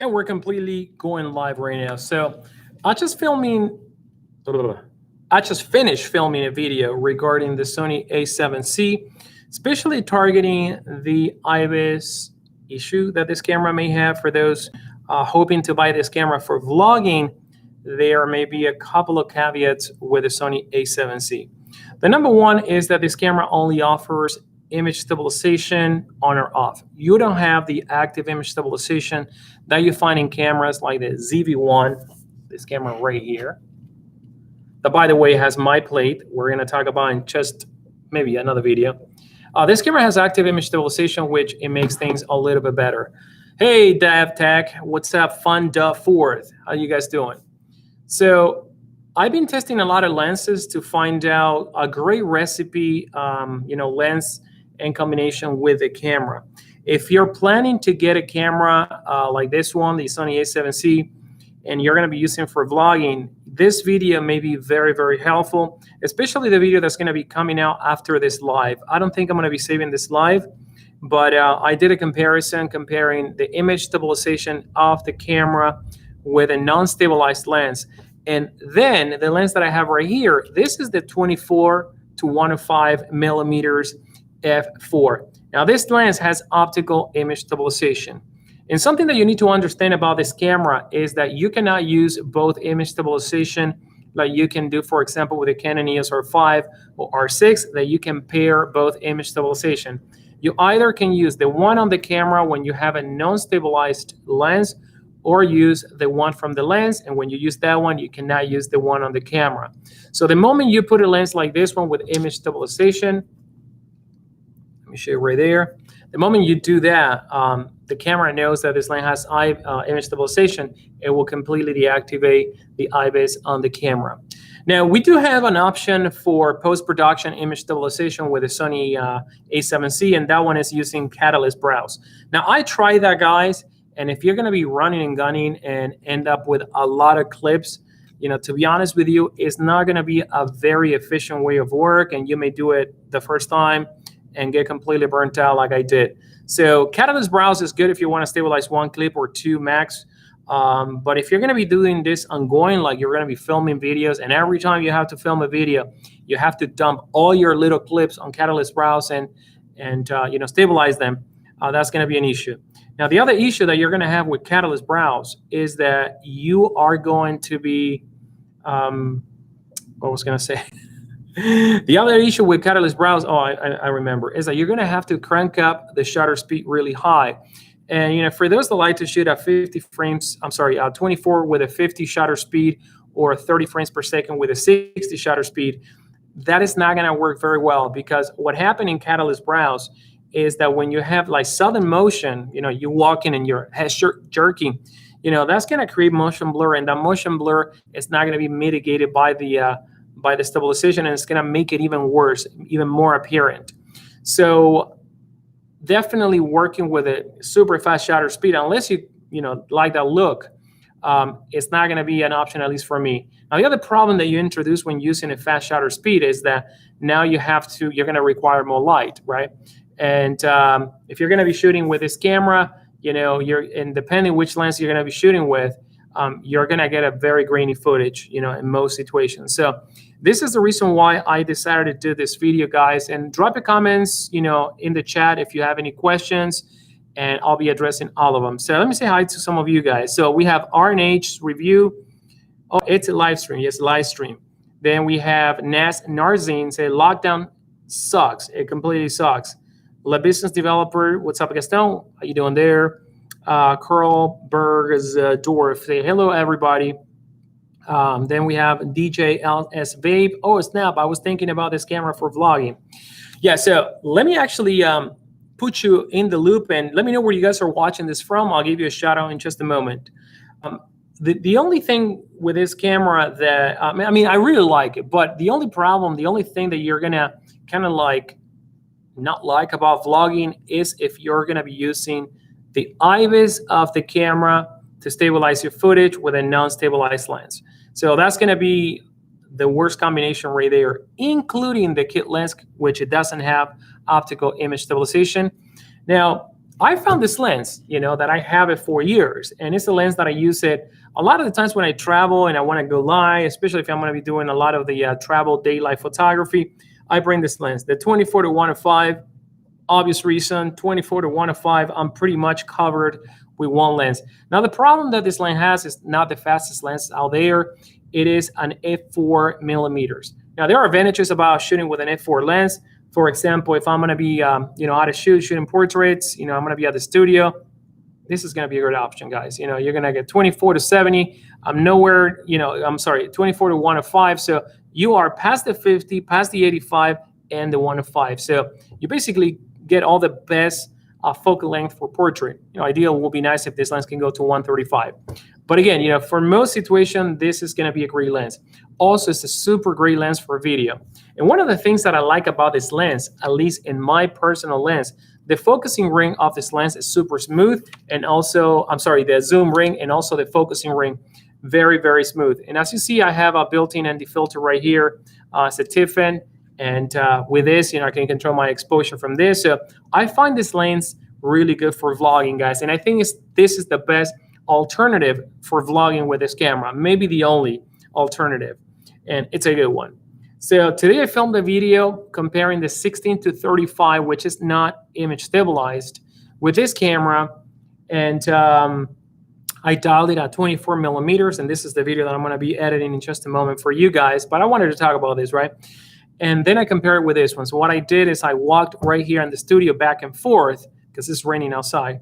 And we're completely going live right now. So I just finished filming a video regarding the Sony A7C, especially targeting the IBIS issue that this camera may have. For those hoping to buy this camera for vlogging, there may be a couple of caveats with the Sony A7C. The number one is that this camera only offers image stabilization on or off. You don't have the active image stabilization that you find in cameras like the ZV-1, this camera right here, that, by the way, has my plate. We're going to talk about in just maybe another video. This camera has active image stabilization, which it makes things a little bit better. Hey, DavTech, what's up? Fun Duff Fourth. How you guys doing? So I've been testing a lot of lenses to find out a great recipe, lens in combination with the camera. If you're planning to get a camera like this one, the Sony A7C, and you're going to be using for vlogging, this video may be very, very helpful, especially the video that's going to be coming out after this live. I don't think I'm going to be saving this live, but I did a comparison comparing the image stabilization of the camera with a non-stabilized lens. And then the lens that I have right here, this is the 24 to 105 millimeters f4. Now this lens has optical image stabilization. And something that you need to understand about this camera is that you cannot use both image stabilization like you can do, for example, with the Canon EOS R5 or R6, that you can pair both image stabilization. You either can use the one on the camera when you have a non-stabilized lens, or use the one from the lens, and when you use that one, you cannot use the one on the camera. So the moment you put a lens like this one with image stabilization, let me show you right there. The moment you do that, the camera knows that this lens has image stabilization. It will completely deactivate the IBIS on the camera. Now, we do have an option for post-production image stabilization with the Sony A7C, and that one is using Catalyst Browse. Now, I tried that, guys, and if you're going to be running and gunning and end up with a lot of clips, to be honest with you, it's not going to be a very efficient way of work, and you may do it the first time and get completely burnt out like I did. So Catalyst Browse is good if you want to stabilize one clip or two max. But if you're going to be doing this ongoing, like you're going to be filming videos, and every time you have to film a video, you have to dump all your little clips on Catalyst Browse and stabilize them, that's going to be an issue. Now, the other issue that you're going to have with Catalyst Browse is that you are going to be, what was going to say? The other issue with Catalyst Browse, I remember, is that you're going to have to crank up the shutter speed really high. And for those that like to shoot at 24 with a 50 shutter speed or 30 frames per second with a 60 shutter speed, that is not going to work very well, because what happened in Catalyst Browse is that when you have like sudden motion, you walking and your head jerking, that's going to create motion blur, and that motion blur is not going to be mitigated by the stabilization, and it's going to make it even worse, even more apparent. So definitely working with a super fast shutter speed, unless you like that look, it's not going to be an option, at least for me. Now, the other problem that you introduce when using a fast shutter speed is that now you're going to require more light, right? And if you're going to be shooting with this camera, and depending which lens you're going to be shooting with, you're going to get a very grainy footage, in most situations. So this is the reason why I decided to do this video, guys. And drop your comments, in the chat if you have any questions, and I'll be addressing all of them. So let me say hi to some of you guys. So we have RNH review. Oh, it's a live stream. Yes, live stream. Then we have Nas Narzine say lockdown sucks. It completely sucks. La Business Developer, what's up, Gaston? How you doing there? Carl Bergsdorf, say hello, everybody. Then we have DJ LS Vape. Oh, snap, I was thinking about this camera for vlogging. Yeah, so let me actually put you in the loop, and let me know where you guys are watching this from. I'll give you a shout out in just a moment. The only thing with this camera that, I really like it, but the only thing that you're going to kind of not like about vlogging is if you're going to be using the IBIS of the camera to stabilize your footage with a non-stabilized lens. So that's going to be the worst combination right there, including the kit lens, which it doesn't have optical image stabilization. Now, I found this lens, that I have it for years, and it's a lens that I use it a lot of the times when I travel and I want to go live, especially if I'm going to be doing a lot of the travel daylight photography. I bring this lens, the 24 to 105. Obvious reason, 24 to 105. I'm pretty much covered with one lens. Now, the problem that this lens has is not the fastest lens out there. It is an f4 millimeters. Now, there are advantages about shooting with an f4 lens. For example, if I'm going to be, out of shooting portraits, I'm going to be at the studio, this is going to be a great option, guys. You're going to get 24 to 70. I'm nowhere, 24 to 105. So you are past the 50, past the 85, and the 105. So you basically get all the best focal length for portrait. Ideal will be nice if this lens can go to 135. But again, for most situations, this is going to be a great lens. Also, it's a super great lens for video. And one of the things that I like about this lens, at least in my personal lens, the focusing ring of this lens is super smooth. And also, the zoom ring and also the focusing ring, very, very smooth. And as you see, I have a built-in ND filter right here. It's a Tiffin. And with this, I can control my exposure from this. So I find this lens really good for vlogging, guys. And I think this is the best alternative for vlogging with this camera, maybe the only alternative, and it's a good one. So today I filmed a video comparing the 16 to 35, which is not image stabilized, with this camera, and I dialed it at 24 millimeters, and this is the video that I'm going to be editing in just a moment for you guys, but I wanted to talk about this, right? And then I compare it with this one. So what I did is I walked right here in the studio back and forth, because it's raining outside,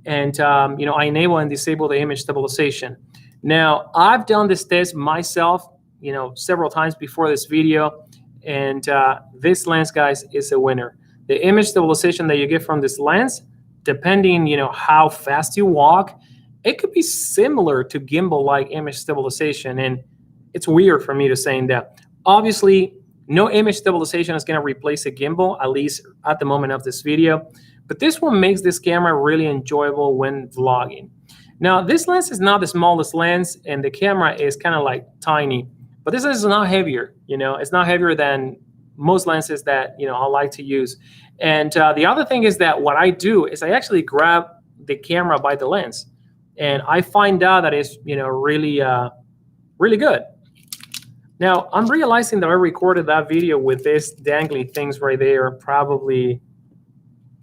and I enable and disable the image stabilization. Now, I've done this test myself, several times before this video, and this lens, guys, is a winner. The image stabilization that you get from this lens, depending, how fast you walk, it could be similar to gimbal-like image stabilization, and it's weird for me to say that. Obviously, no image stabilization is going to replace a gimbal, at least at the moment of this video. But this one makes this camera really enjoyable when vlogging. Now, this lens is not the smallest lens, and the camera is kind of like tiny. But this is not heavier. It's not heavier than most lenses that I like to use. And the other thing is that what I do is I actually grab the camera by the lens, and I find out that it's really, really good. Now, I'm realizing that I recorded that video with this dangling things right there. Probably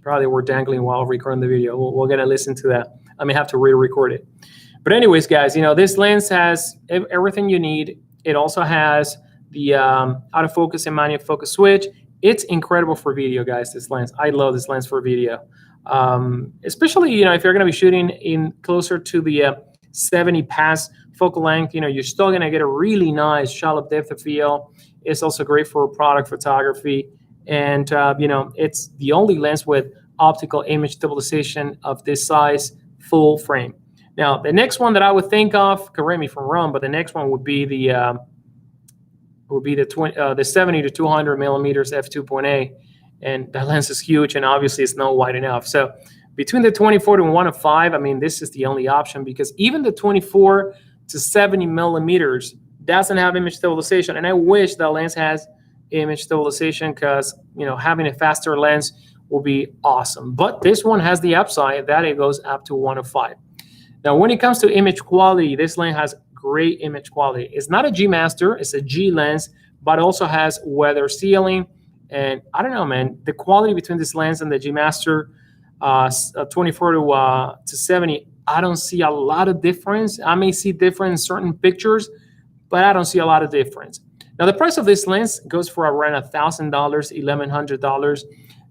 were dangling while recording the video. We're going to listen to that. I may have to re-record it. But anyways, guys, this lens has everything you need. It also has the autofocus and manual focus switch. It's incredible for video, guys, this lens. I love this lens for video. Especially, if you're going to be shooting in closer to the 70 past focal length, you're still going to get a really nice shallow depth of field. It's also great for product photography. And, it's the only lens with optical image stabilization of this size, full frame. Now, the next one that I would think of, correct me if I'm wrong, but the next one would be the 70 to 200 millimeters f2.8, and that lens is huge, and obviously it's not wide enough. So between the 24 to 105, I mean, this is the only option, because even the 24 to 70 millimeters doesn't have image stabilization, and I wish that lens has image stabilization, because having a faster lens will be awesome. But this one has the upside that it goes up to 105. Now, when it comes to image quality, this lens has great image quality. It's not a G Master, it's a G lens, but also has weather sealing. And I don't know, man, the quality between this lens and the G Master 24 to 70, I don't see a lot of difference. I may see difference in certain pictures, but I don't see a lot of difference. Now, the price of this lens goes for around $1,000, $1,100,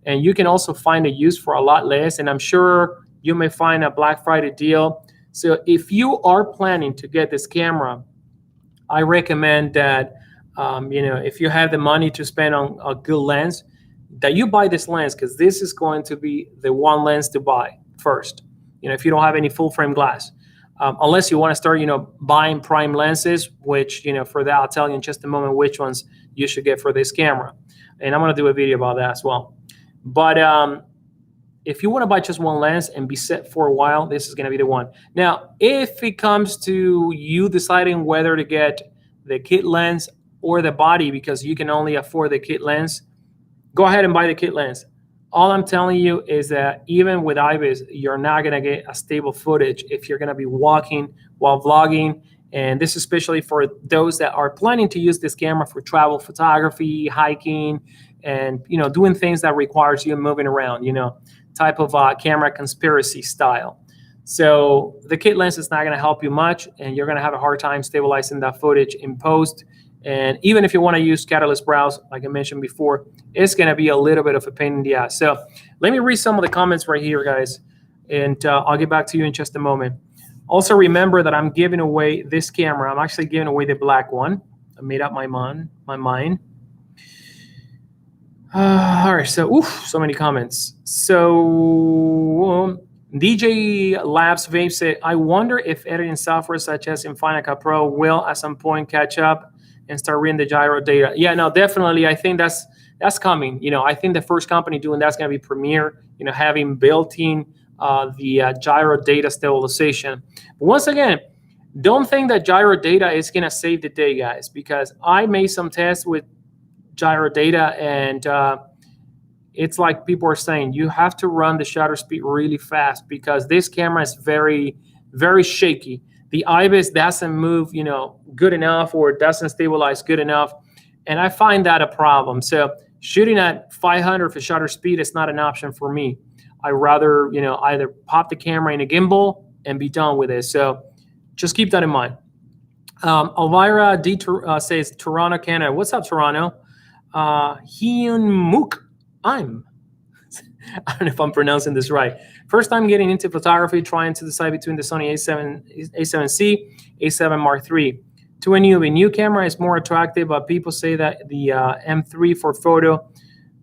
and you can also find a use for a lot less, and I'm sure you may find a Black Friday deal. So if you are planning to get this camera, I recommend that, if you have the money to spend on a good lens, that you buy this lens, because this is going to be the one lens to buy first, if you don't have any full frame glass. Unless you want to start, buying prime lenses, which, for that, I'll tell you in just a moment which ones you should get for this camera. And I'm going to do a video about that as well. But if you want to buy just one lens and be set for a while, this is going to be the one. Now, if it comes to you deciding whether to get the kit lens or the body, because you can only afford the kit lens, go ahead and buy the kit lens. All I'm telling you is that even with IBIS, you're not going to get a stable footage if you're going to be walking while vlogging. And this is especially for those that are planning to use this camera for travel photography, hiking, and doing things that requires you moving around, type of camera conspiracy style. So the kit lens is not going to help you much, and you're going to have a hard time stabilizing that footage in post. And even if you want to use Catalyst Browse, like I mentioned before, it's going to be a little bit of a pain in the ass. So let me read some of the comments right here, guys, and I'll get back to you in just a moment. Also, remember that I'm giving away this camera. I'm actually giving away the black one. I made up my mind. All right, so many comments. So DJ Labs Vape said, I wonder if editing software such as in Final Cut Pro will at some point catch up and start reading the gyro data. Yeah, no, definitely. I think that's coming. I think the first company doing that's going to be Premiere, having built-in the gyro data stabilization. But once again, don't think that gyro data is going to save the day, guys, because I made some tests with gyro data, and it's like people are saying, you have to run the shutter speed really fast because this camera is very, very shaky. The IBIS doesn't move, good enough, or it doesn't stabilize good enough, and I find that a problem. So shooting at 500 for shutter speed is not an option for me. I rather, either pop the camera in a gimbal and be done with it. So just keep that in mind. Elvira D says Toronto, Canada. What's up, Toronto? Hyun Mook. I don't know if I'm pronouncing this right. First time getting into photography, trying to decide between the Sony A7C, A7 Mark III. To a newbie, new camera is more attractive, but people say that the M3 for photo.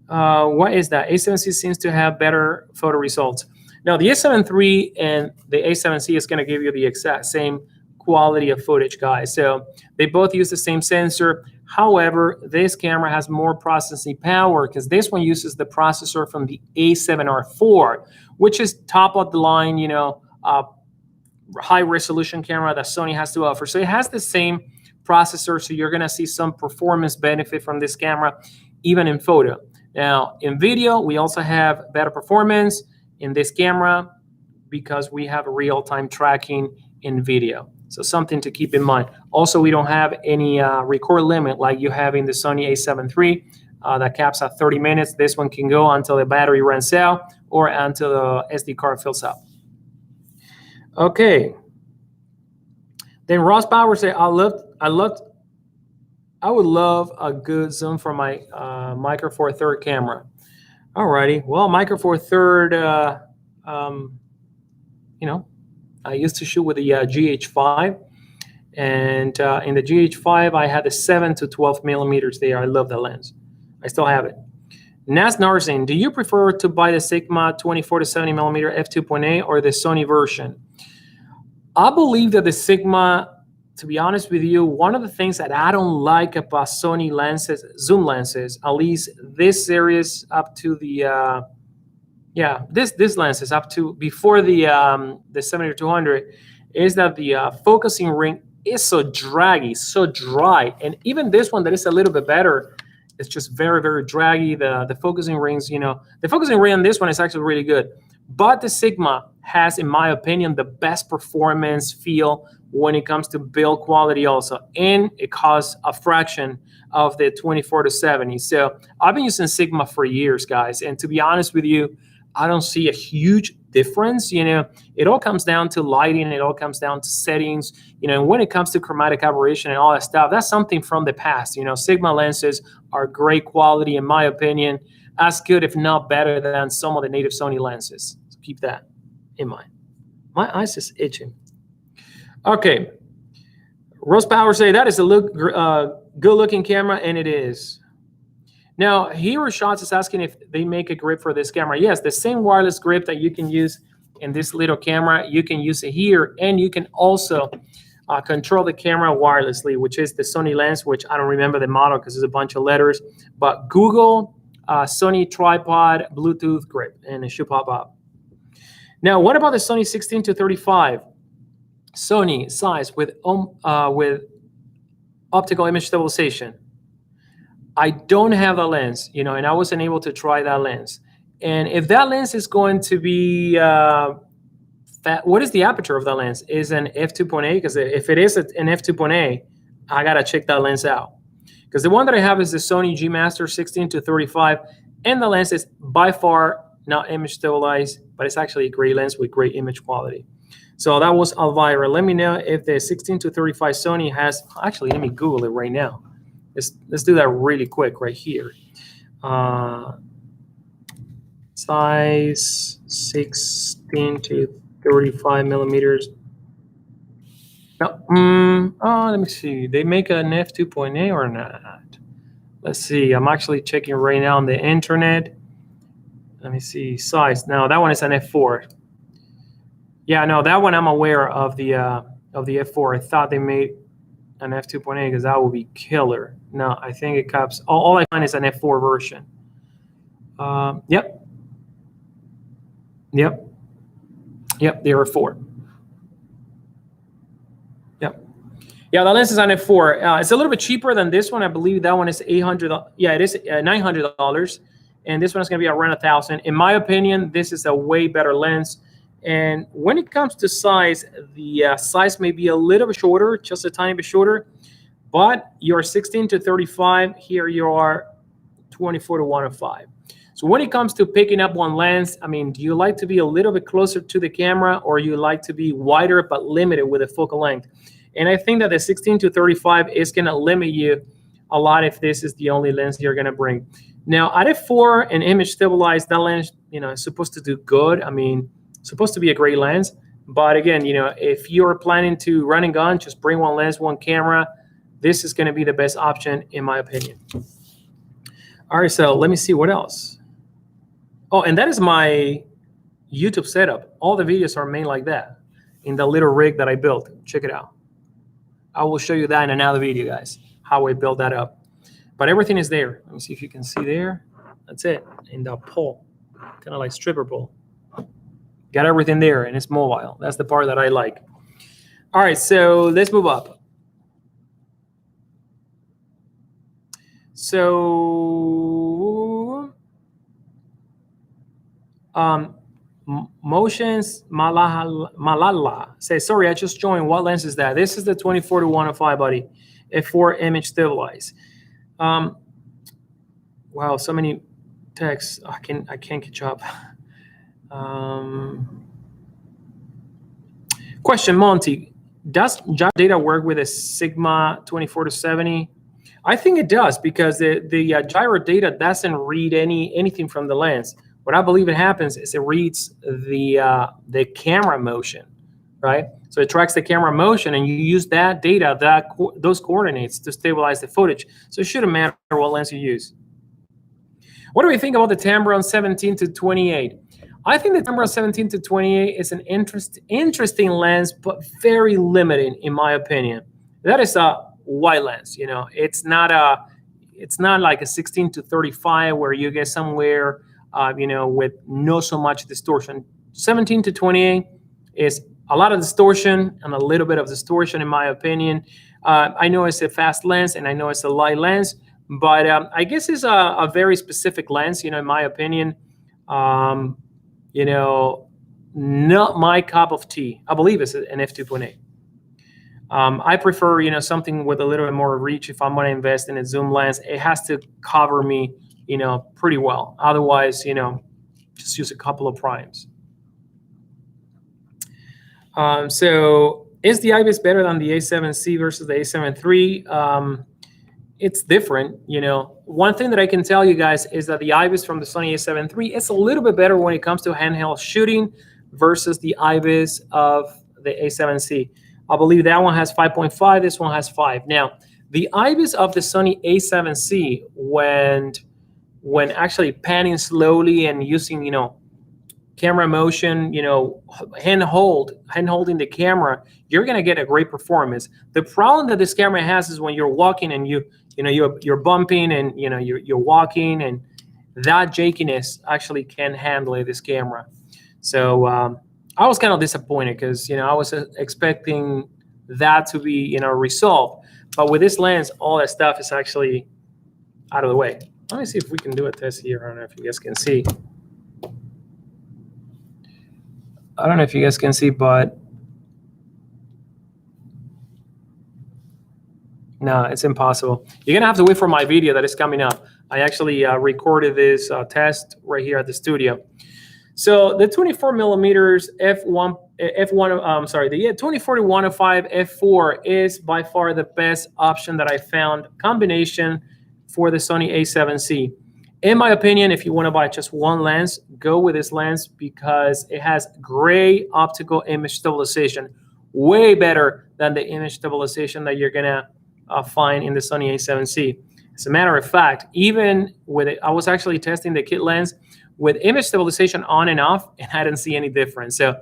What is that? A7C seems to have better photo results. Now, the A7 III and the A7C is going to give you the exact same quality of footage, guys. So they both use the same sensor. However, this camera has more processing power because this one uses the processor from the A7R4, which is top of the line, high resolution camera that Sony has to offer. So it has the same processor, so you're going to see some performance benefit from this camera, even in photo. Now, in video, we also have better performance in this camera because we have real-time tracking in video. So something to keep in mind. Also, we don't have any record limit like you have in the Sony A7 III that caps at 30 minutes. This one can go until the battery runs out or until the SD card fills up. Okay. Then Ross Power said, I would love a good zoom for my Micro Four Third camera. Alrighty. Well, Micro Four Third, I used to shoot with the GH5, and in the GH5, I had the 7 to 12 millimeters there. I love the lens. I still have it. Nas Narzin, do you prefer to buy the Sigma 24 to 70 millimeter f2.8 or the Sony version? I believe that the Sigma, to be honest with you, one of the things that I don't like about Sony lenses, zoom lenses, at least this series up to the this lens is up to before the 70-200, is that the focusing ring is so draggy, so dry, and even this one that is a little bit better, it's just very, very draggy. The focusing rings, the focusing ring on this one is actually really good, but the Sigma has, in my opinion, the best performance feel when it comes to build quality also, and it costs a fraction of the 24 to 70. So I've been using Sigma for years, guys, and to be honest with you, I don't see a huge difference. It all comes down to lighting. It all comes down to settings. And when it comes to chromatic aberration and all that stuff, that's something from the past. Sigma lenses are great quality, in my opinion, as good, if not better, than some of the native Sony lenses. So keep that in mind. My eyes is itching. Okay. Rose Power say that is a good-looking camera, and it is. Now, Hero Shots is asking if they make a grip for this camera. Yes, the same wireless grip that you can use in this little camera, you can use it here, and you can also control the camera wirelessly, which is the Sony lens, which I don't remember the model because there's a bunch of letters, but Google Sony tripod Bluetooth grip, and it should pop up. Now, what about the Sony 16 to 35? Sony size with optical image stabilization. I don't have a lens, and I wasn't able to try that lens. And if that lens is going to be what is the aperture of that lens? Is an f2.8? Because if it is an f2.8, I gotta check that lens out. Because the one that I have is the Sony G Master 16 to 35, and the lens is by far not image stabilized, but it's actually a great lens with great image quality. So that was Elvira. Let me know if the 16 to 35 Sony has. Actually, let me Google it right now. Let's do that really quick right here. Size 16 to 35 millimeters. No, let me see. They make an f2.8 or not? Let's see. I'm actually checking right now on the internet. Let me see size. No, that one is an f4. Yeah, no, that one I'm aware of the f4. I thought they made an f2.8 because that would be killer. No, I think it caps. All I find is an f4 version. Yep. There are 4. Yep. Yeah, the lens is on f4. It's a little bit cheaper than this one. I believe that one is $800. Yeah, it is $900, and this one is going to be around $1,000. In my opinion, this is a way better lens. And when it comes to size, the size may be a little bit shorter, just a tiny bit shorter. But you're 16 to 35. Here you are 24 to 105. So when it comes to picking up one lens, I mean, do you like to be a little bit closer to the camera, or you like to be wider but limited with a focal length? And I think that the 16 to 35 is going to limit you a lot if this is the only lens you're going to bring. Now, at f4 and image stabilized, that lens, is supposed to do good. I mean, it's supposed to be a great lens. But again, if you're planning to run and gun, just bring one lens, one camera. This is going to be the best option, in my opinion. All right, so let me see what else. Oh, and that is my YouTube setup. All the videos are made like that in the little rig that I built. Check it out. I will show you that in another video, guys, how I built that up. But everything is there. Let me see if you can see there. That's it, in the pole, kind of like stripper pole. Got everything there, and it's mobile. That's the part that I like. All right, so let's move up. So, Motions Malala says, sorry, I just joined. What lens is that? This is the 24 to 105, buddy. F4 image stabilized. Wow, so many texts. I can't catch up. Question, Monty. Does gyro data work with a Sigma 24 to 70? I think it does, because the gyro data doesn't read anything from the lens. What I believe it happens is it reads the camera motion, right? So it tracks the camera motion, and you use that data, those coordinates, to stabilize the footage. So it shouldn't matter what lens you use. What do we think about the Tamron 17 to 28? I think the Tamron 17 to 28 is an interesting lens, but very limiting, in my opinion. That is a wide lens. It's not like a 16 to 35 where you get somewhere with no so much distortion. 17 to 28 is a lot of distortion and a little bit of distortion, in my opinion. I know it's a fast lens, and I know it's a light lens, but I guess it's a very specific lens, in my opinion. Not my cup of tea. I believe it's an f2.8. I prefer, something with a little bit more reach. If I'm going to invest in a zoom lens, it has to cover me, pretty well. Otherwise, just use a couple of primes. So is the IBIS better than the A7C versus the A7 III? It's different. One thing that I can tell you guys is that the IBIS from the Sony A7 III is a little bit better when it comes to handheld shooting versus the IBIS of the A7C. I believe that one has 5.5, this one has 5. Now, the IBIS of the Sony A7C, when actually panning slowly and using, camera motion, hand-holding the camera, you're going to get a great performance. The problem that this camera has is when you're walking and you're bumping and you're walking, and that jankiness actually can handle this camera. So I was kind of disappointed, because I was expecting that to be resolved, but with this lens, all that stuff is actually out of the way. Let me see if we can do a test here. I don't know if you guys can see. I don't know if you guys can see, but no, it's impossible. You're going to have to wait for my video that is coming up. I actually recorded this test right here at the studio. So the 24 millimeters f1, the 2040-105 f4 is by far the best option that I found combination for the Sony A7C. In my opinion, if you want to buy just one lens, go with this lens because it has great optical image stabilization, way better than the image stabilization that you're gonna find in the Sony A7C. As a matter of fact, even with it, I was actually testing the kit lens with image stabilization on and off, and I didn't see any difference. So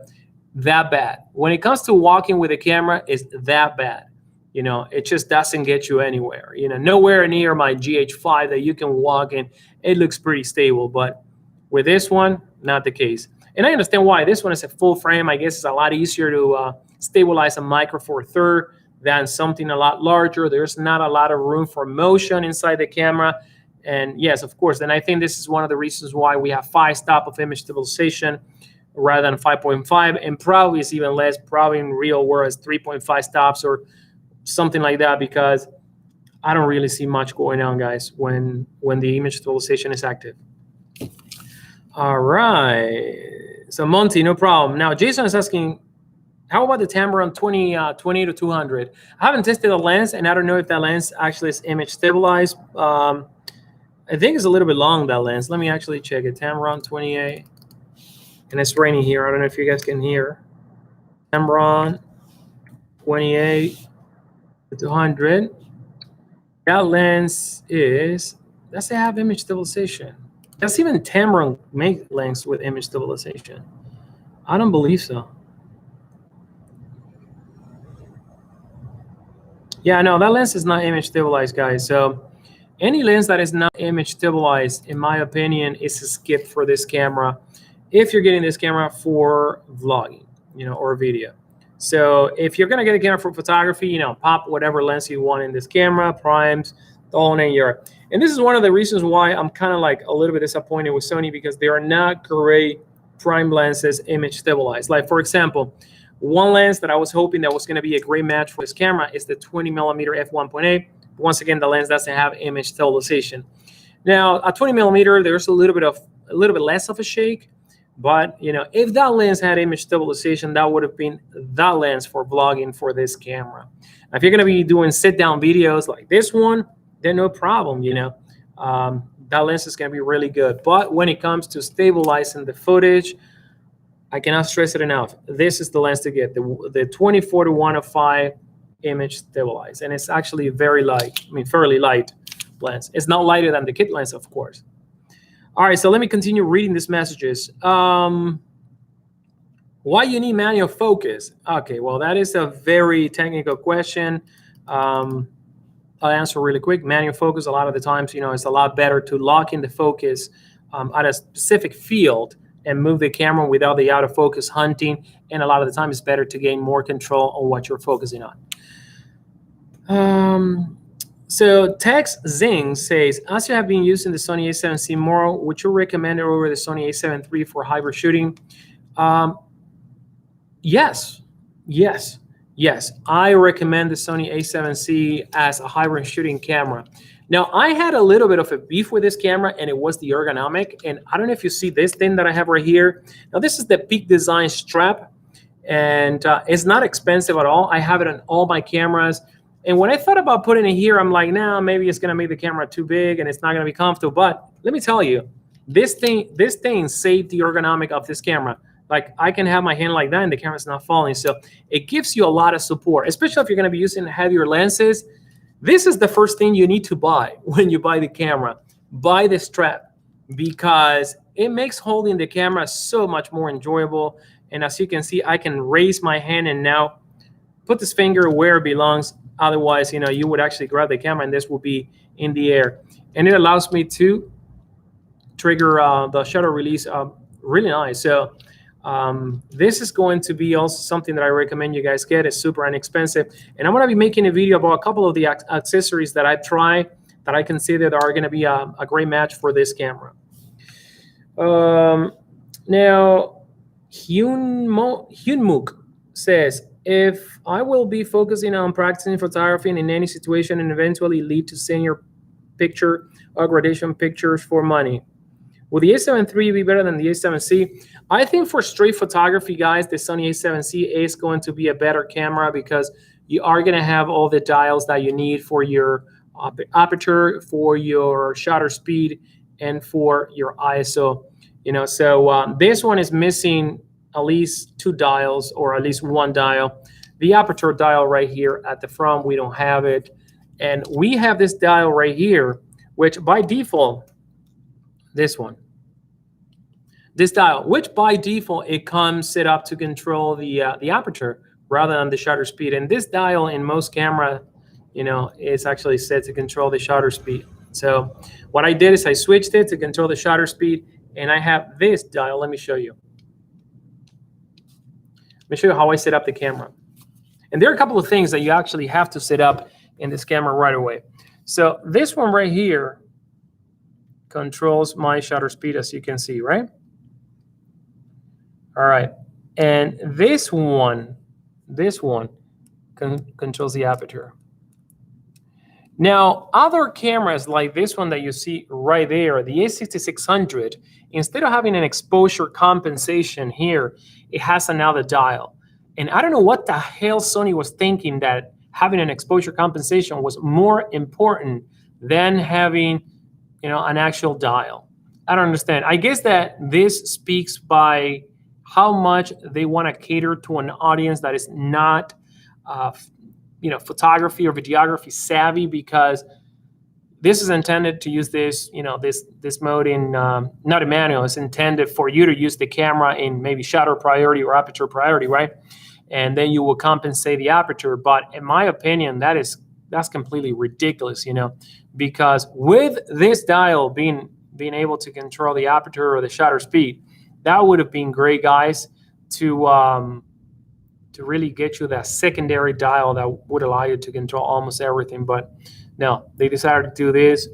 that bad. When it comes to walking with a camera, it's that bad. You know, it just doesn't get you anywhere. You know, nowhere near my GH5 that you can walk in. It looks pretty stable, but with this one, not the case. And I understand why. This one is a full frame. I guess it's a lot easier to stabilize a Micro Four Third than something a lot larger. There's not a lot of room for motion inside the camera. And yes, of course, and I think this is one of the reasons why we have 5 stops of image stabilization rather than 5.5, and probably it's even less, probably in real world it's 3.5 stops or something like that, because I don't really see much going on, guys, when the image stabilization is active. All right. So Monty, no problem. Now Jason is asking, how about the Tamron 20 to 200? I haven't tested the lens, and I don't know if that lens actually is image stabilized. I think it's a little bit long, that lens. Let me actually check it. Tamron 28. And it's raining here. I don't know if you guys can hear. Tamron 28 to 200. That lens does it have image stabilization? Does even Tamron make lens with image stabilization? I don't believe so. Yeah, no, that lens is not image stabilized, guys. So any lens that is not image stabilized, in my opinion, is a skip for this camera if you're getting this camera for vlogging, you know, or video. So if you're gonna get a camera for photography, you know, pop whatever lens you want in this camera, primes, the whole 9 yards. And this is one of the reasons why I'm kind of like a little bit disappointed with Sony, because they are not great prime lenses image stabilized. Like for example, one lens that I was hoping that was going to be a great match for this camera is the 20 millimeter f1.8. Once again, the lens doesn't have image stabilization. Now, at 20 millimeter, there's a little bit less of a shake. But you know, if that lens had image stabilization, that would have been the lens for vlogging for this camera. Now, if you're going to be doing sit-down videos like this one, then no problem. You know, that lens is going to be really good. But when it comes to stabilizing the footage, I cannot stress it enough. This is the lens to get, the 2040-105 image stabilized. And it's actually very light, fairly light lens. It's not lighter than the kit lens, of course. All right, so let me continue reading these messages. Why you need manual focus? Okay, well, that is a very technical question. I'll answer really quick. Manual focus, a lot of the times, you know, it's a lot better to lock in the focus at a specific field and move the camera without the out of focus hunting. And a lot of the time, it's better to gain more control on what you're focusing on. So Tex Zing says, as you have been using the Sony A7C more, would you recommend it over the Sony A7 III for hybrid shooting? Yes. I recommend the Sony A7C as a hybrid shooting camera. Now, I had a little bit of a beef with this camera, and it was the ergonomic. And I don't know if you see this thing that I have right here. Now, this is the Peak Design strap, and it's not expensive at all. I have it on all my cameras. And when I thought about putting it here, I'm like, nah, maybe it's gonna make the camera too big and it's not gonna be comfortable. But let me tell you, this thing saved the ergonomic of this camera. Like I can have my hand like that and the camera's not falling. So it gives you a lot of support, especially if you're gonna be using heavier lenses. This is the first thing you need to buy when you buy the camera. Buy the strap, because it makes holding the camera so much more enjoyable. And as you can see, I can raise my hand and now put this finger where it belongs. Otherwise, you know, you would actually grab the camera and this will be in the air. And it allows me to trigger the shutter release really nice. So this is going to be also something that I recommend you guys get. It's super inexpensive. And I'm going to be making a video about a couple of the accessories that I try that I consider that are going to be a great match for this camera. Now, Hyunmook says, if I will be focusing on practicing photography in any situation and eventually lead to senior picture or gradation pictures for money, will the A7 III be better than the A7C? I think for straight photography, guys, the Sony A7C is going to be a better camera because you are going to have all the dials that you need for your aperture, for your shutter speed, and for your ISO. So this one is missing at least two dials or at least one dial. The aperture dial right here at the front, we don't have it. And we have this dial right here, which by default, this dial, which by default it comes set up to control the aperture rather than the shutter speed. And this dial in most camera, is actually set to control the shutter speed. So what I did is I switched it to control the shutter speed, and I have this dial. Let me show you. Let me show you how I set up the camera. And there are a couple of things that you actually have to set up in this camera right away. So this one right here controls my shutter speed, as you can see, right? All right. And this one controls the aperture. Now, other cameras like this one that you see right there, the A6600, instead of having an exposure compensation here, it has another dial. And I don't know what the hell Sony was thinking, that having an exposure compensation was more important than having, an actual dial. I don't understand. I guess that this speaks by how much they want to cater to an audience that is not photography or videography savvy, because this is intended to use this mode in not a manual. It's intended for you to use the camera in maybe shutter priority or aperture priority, right? And then you will compensate the aperture. But in my opinion, that's completely ridiculous, because with this dial being able to control the aperture or the shutter speed, that would have been great, guys, to really get you that secondary dial that would allow you to control almost everything. But no, they decided to do this,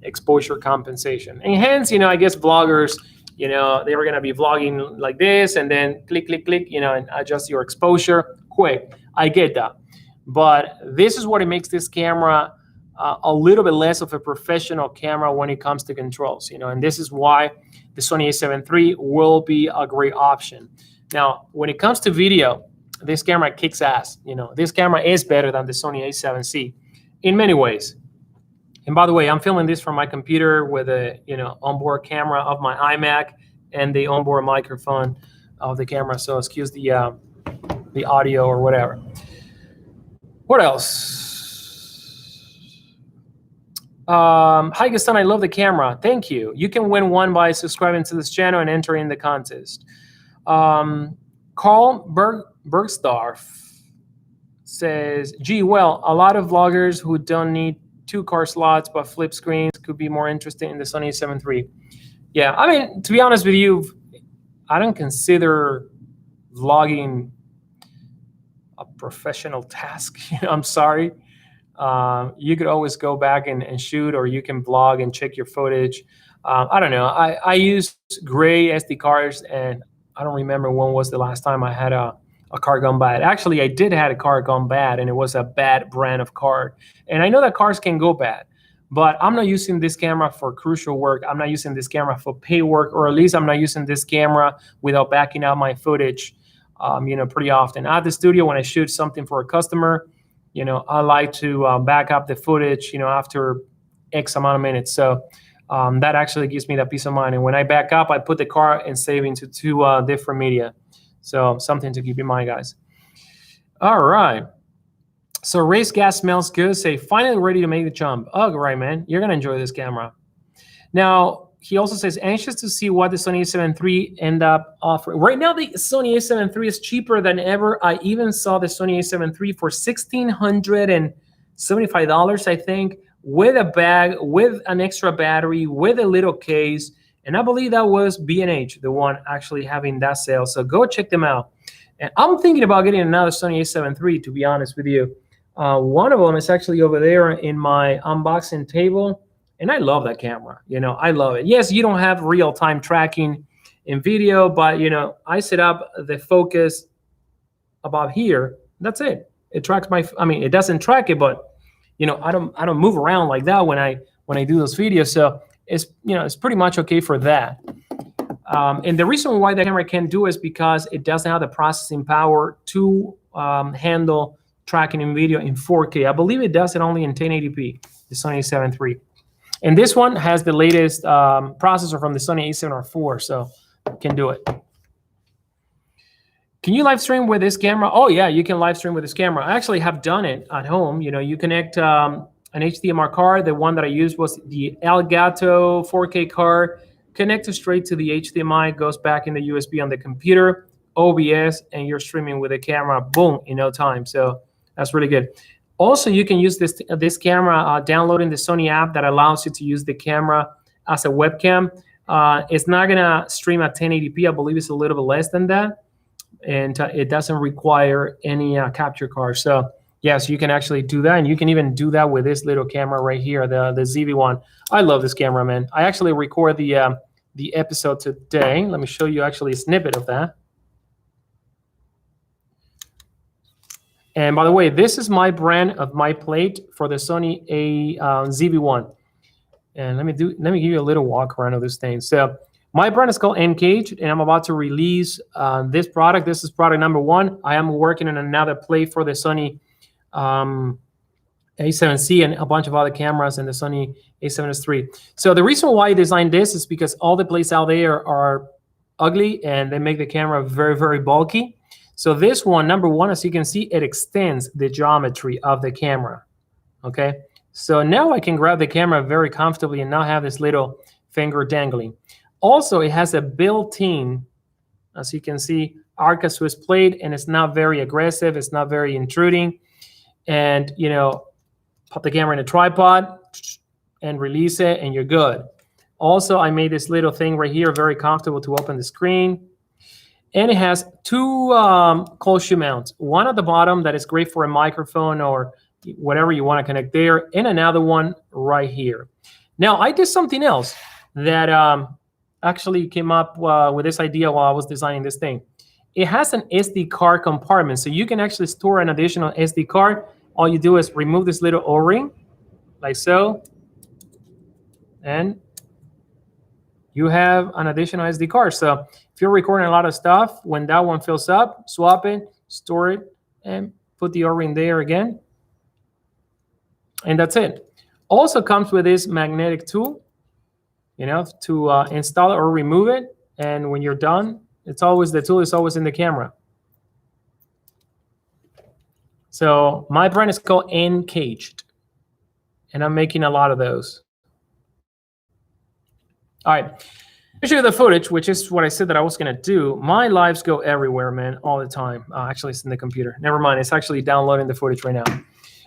exposure compensation. And hence, I guess vloggers, they were going to be vlogging like this and then click, click, click, and adjust your exposure quick. I get that. But this is what it makes this camera a little bit less of a professional camera when it comes to controls, and this is why the Sony A7 III will be a great option. Now, when it comes to video, this camera kicks ass. This camera is better than the Sony A7C in many ways. And by the way, I'm filming this from my computer with a onboard camera of my iMac and the onboard microphone of the camera. So excuse the audio or whatever. What else? Hi, Gaston, I love the camera. Thank you. You can win one by subscribing to this channel and entering the contest. Carl Bergsdorf says, gee, well, a lot of vloggers who don't need 2 car slots but flip screens could be more interested in the Sony A7 III. Yeah, I mean, to be honest with you, I don't consider vlogging a professional task. I'm sorry. You could always go back and shoot, or you can vlog and check your footage. I don't know. I use gray SD cards, and I don't remember when was the last time I had a card gone bad. Actually, I did have a card gone bad, and it was a bad brand of card. And I know that cards can go bad, but I'm not using this camera for crucial work. I'm not using this camera for pay work, or at least I'm not using this camera without backing out my footage, pretty often. At the studio, when I shoot something for a customer, I like to back up the footage, after X amount of minutes. So that actually gives me that peace of mind. And when I back up, I put the car and save into 2 different media. So something to keep in mind, guys. All right. So race gas smells good. Say, finally ready to make the jump. Oh, right, man. You're going to enjoy this camera. Now, he also says, anxious to see what the Sony A7 III end up offering. Right now, the Sony A7 III is cheaper than ever. I even saw the Sony A7 III for $1,675, I think, with a bag, with an extra battery, with a little case. And I believe that was B&H, the one actually having that sale. So go check them out. And I'm thinking about getting another Sony A7 III, to be honest with you. One of them is actually over there in my unboxing table. And I love that camera. I love it. Yes, you don't have real-time tracking in video, but I set up the focus above here. That's it. It tracks my, it doesn't track it, but I don't move around like that when I do those videos. So it's pretty much okay for that. And the reason why the camera can do is because it doesn't have the processing power to handle tracking in video in 4K. I believe it does it only in 1080p, the Sony A7 III. And this one has the latest processor from the Sony A7 IV, so it can do it. Can you live stream with this camera? Oh yeah, you can live stream with this camera. I actually have done it at home. You connect an HDMI card. The one that I used was the Elgato 4K card. Connected straight to the HDMI, goes back in the USB on the computer, OBS, and you're streaming with the camera, boom, in no time. So that's really good. Also, you can use this camera downloading the Sony app that allows you to use the camera as a webcam. It's not gonna stream at 1080p. I believe it's a little bit less than that, and it doesn't require any capture card. So yes, you can actually do that, and you can even do that with this little camera right here, the ZV-1. I love this camera, man. I actually record the episode today. Let me show you actually a snippet of that. And by the way, this is my brand of my plate for the Sony ZV-1. And let me give you a little walk around of this thing. So my brand is called N-Cage, and I'm about to release this product. This is product number 1. I am working on another plate for the Sony A7C and a bunch of other cameras in the Sony A7S III. So the reason why I designed this is because all the plates out there are ugly and they make the camera very, very bulky. So this one, number 1, as you can see, it extends the geometry of the camera, okay? So now I can grab the camera very comfortably and not have this little finger dangling. Also, it has a built-in, as you can see, Arca Swiss plate, and it's not very aggressive. It's not very intruding. And, pop the camera in a tripod and release it, and you're good. Also, I made this little thing right here very comfortable to open the screen. And it has 2 cold shoe mounts. One at the bottom that is great for a microphone or whatever you want to connect there, and another one right here. Now, I did something else that actually came up with this idea while I was designing this thing. It has an SD card compartment, so you can actually store an additional SD card. All you do is remove this little O-ring, like so, and you have an additional SD card. So if you're recording a lot of stuff, when that one fills up, swap it, store it, and put the O-ring there again. And that's it. Also comes with this magnetic tool, to install it or remove it. And when you're done, the tool is always in the camera. So my brand is called N-Caged, and I'm making a lot of those. All right, I'll show you the footage, which is what I said that I was gonna do. My lives go everywhere, man, all the time. Actually, it's in the computer. Never mind, it's actually downloading the footage right now.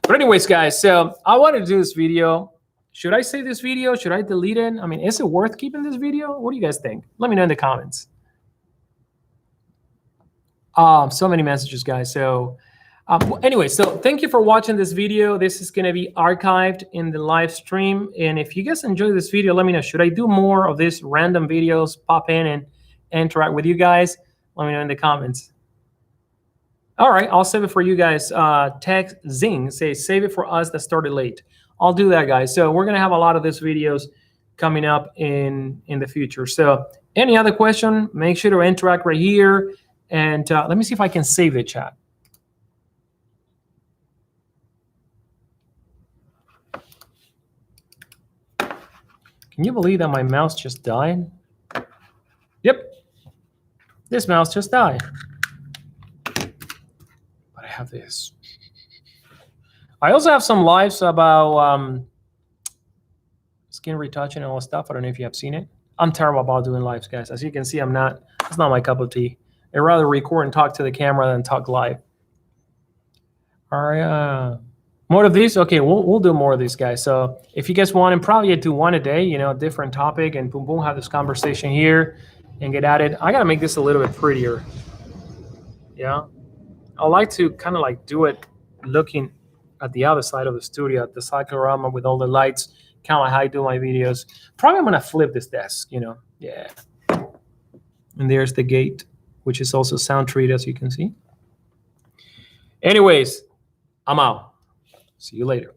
But anyways, guys, so I wanted to do this video. Should I save this video? Should I delete it? Is it worth keeping this video? What do you guys think? Let me know in the comments. So many messages, guys. So anyway, so thank you for watching this video. This is going to be archived in the live stream. And if you guys enjoyed this video, let me know. Should I do more of these random videos, pop in and interact with you guys? Let me know in the comments. All right, I'll save it for you guys. Text Zing says, save it for us that started late. I'll do that, guys. So we're going to have a lot of these videos coming up in the future. So any other question, make sure to interact right here. And let me see if I can save it, chat. Can you believe that my mouse just died? Yep. This mouse just died. But I have this. I also have some lives about skin retouching and all that stuff. I don't know if you have seen it. I'm terrible about doing lives, guys. As you can see, it's not my cup of tea. I'd rather record and talk to the camera than talk live. All right. More of these? Okay, we'll do more of these, guys. So if you guys want, and probably do one a day, a different topic, and boom, boom, have this conversation here and get at it. I got to make this a little bit prettier. Yeah. I like to kind of like do it looking at the other side of the studio, at the cyclorama with all the lights, kind of like how I do my videos. Probably I'm going to flip this desk, Yeah. And there's the gate, which is also sound treated, as you can see. Anyways, I'm out. See you later.